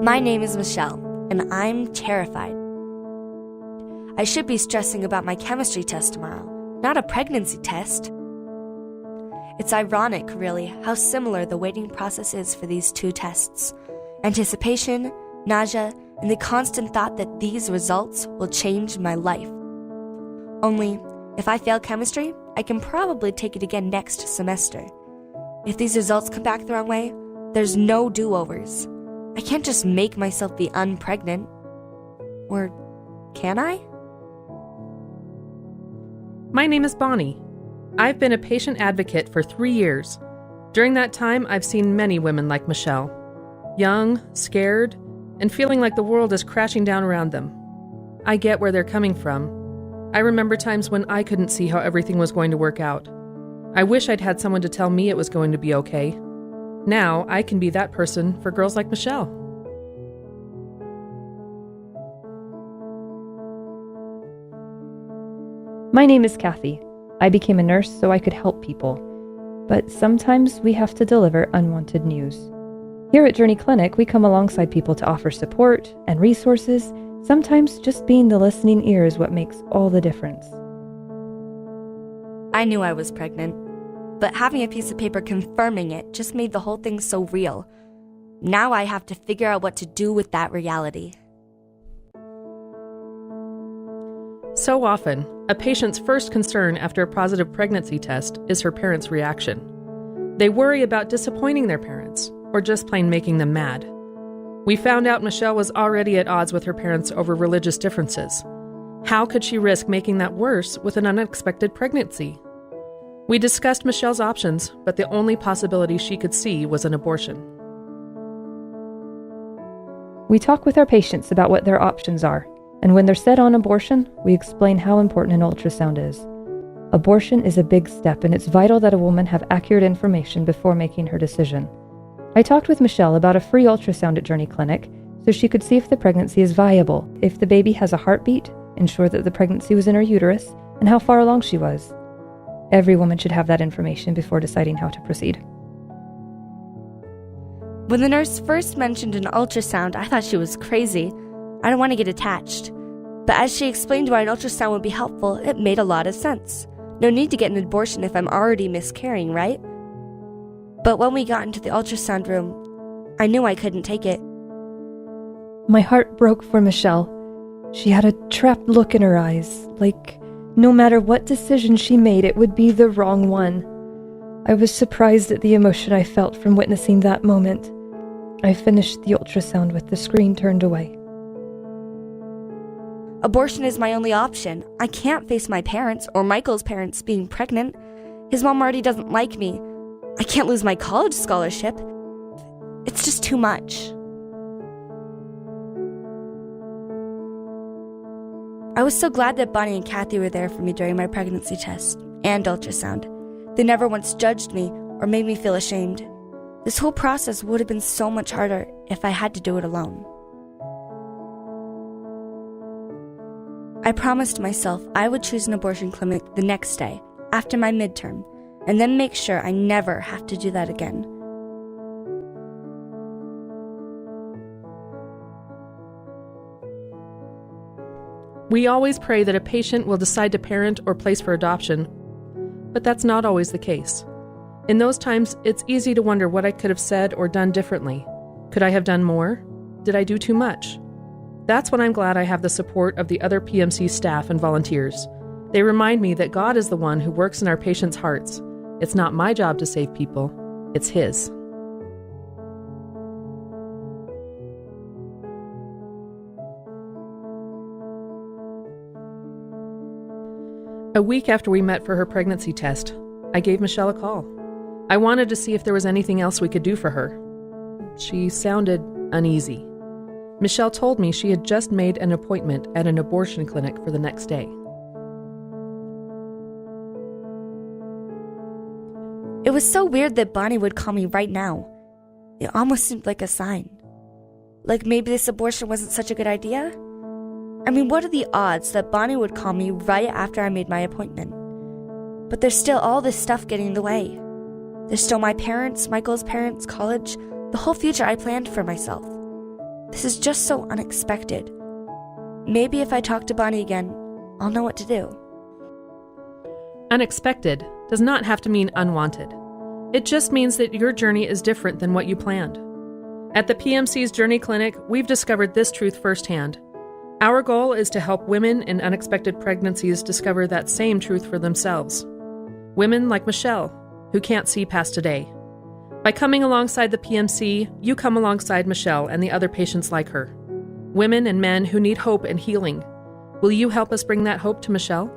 My name is Michelle, and I'm terrified. I should be stressing about my chemistry test tomorrow, not a pregnancy test. It's ironic, really, how similar the waiting process is for these two tests. Anticipation, nausea, and the constant thought that these results will change my life. Only, if I fail chemistry, I can probably take it again next semester. If these results come back the wrong way, there's no do-overs. I can't just make myself be unpregnant. Or can I? My name is Bonnie. I've been a patient advocate for 3 years. During that time, I've seen many women like Michelle. Young, scared, and feeling like the world is crashing down around them. I get where they're coming from. I remember times when I couldn't see how everything was going to work out. I wish I'd had someone to tell me it was going to be okay. Now, I can be that person for girls like Michelle. My name is Kathy. I became a nurse so I could help people. But sometimes we have to deliver unwanted news. Here at Journey Clinic, we come alongside people to offer support and resources. Sometimes just being the listening ear is what makes all the difference. I knew I was pregnant, but having a piece of paper confirming it just made the whole thing so real. Now I have to figure out what to do with that reality. So often, a patient's first concern after a positive pregnancy test is her parents' reaction. They worry about disappointing their parents, or just plain making them mad. We found out Michelle was already at odds with her parents over religious differences. How could she risk making that worse with an unexpected pregnancy? We discussed Michelle's options, but the only possibility she could see was an abortion. We talk with our patients about what their options are, and when they're set on abortion, we explain how important an ultrasound is. Abortion is a big step, and it's vital that a woman have accurate information before making her decision. I talked with Michelle about a free ultrasound at Journey Clinic so she could see if the pregnancy is viable, if the baby has a heartbeat, ensure that the pregnancy was in her uterus, and how far along she was. Every woman should have that information before deciding how to proceed. When the nurse first mentioned an ultrasound, I thought she was crazy. I don't want to get attached. But as she explained why an ultrasound would be helpful, it made a lot of sense. No need to get an abortion if I'm already miscarrying, right? But when we got into the ultrasound room, I knew I couldn't take it. My heart broke for Michelle. She had a trapped look in her eyes, like no matter what decision she made, it would be the wrong one. I was surprised at the emotion I felt from witnessing that moment. I finished the ultrasound with the screen turned away. Abortion is my only option. I can't face my parents or Michael's parents being pregnant. His mom already doesn't like me. I can't lose my college scholarship. It's just too much. I was so glad that Bonnie and Kathy were there for me during my pregnancy test and ultrasound. They never once judged me or made me feel ashamed. This whole process would have been so much harder if I had to do it alone. I promised myself I would choose an abortion clinic the next day, after my midterm, and then make sure I never have to do that again. We always pray that a patient will decide to parent or place for adoption, but that's not always the case. In those times, it's easy to wonder what I could have said or done differently. Could I have done more? Did I do too much? That's when I'm glad I have the support of the other PMC staff and volunteers. They remind me that God is the one who works in our patients' hearts. It's not my job to save people, it's His. A week after we met for her pregnancy test, I gave Michelle a call. I wanted to see if there was anything else we could do for her. She sounded uneasy. Michelle told me she had just made an appointment at an abortion clinic for the next day. It was so weird that Bonnie would call me right now. It almost seemed like a sign. Like maybe this abortion wasn't such a good idea? I mean, what are the odds that Bonnie would call me right after I made my appointment? But there's still all this stuff getting in the way. There's still my parents, Michael's parents, college, the whole future I planned for myself. This is just so unexpected. Maybe if I talk to Bonnie again, I'll know what to do. Unexpected does not have to mean unwanted. It just means that your journey is different than what you planned. At the PMC's Journey Clinic, we've discovered this truth firsthand. Our goal is to help women in unexpected pregnancies discover that same truth for themselves. Women like Michelle, who can't see past today. By coming alongside the PMC, you come alongside Michelle and the other patients like her. Women and men who need hope and healing. Will you help us bring that hope to Michelle?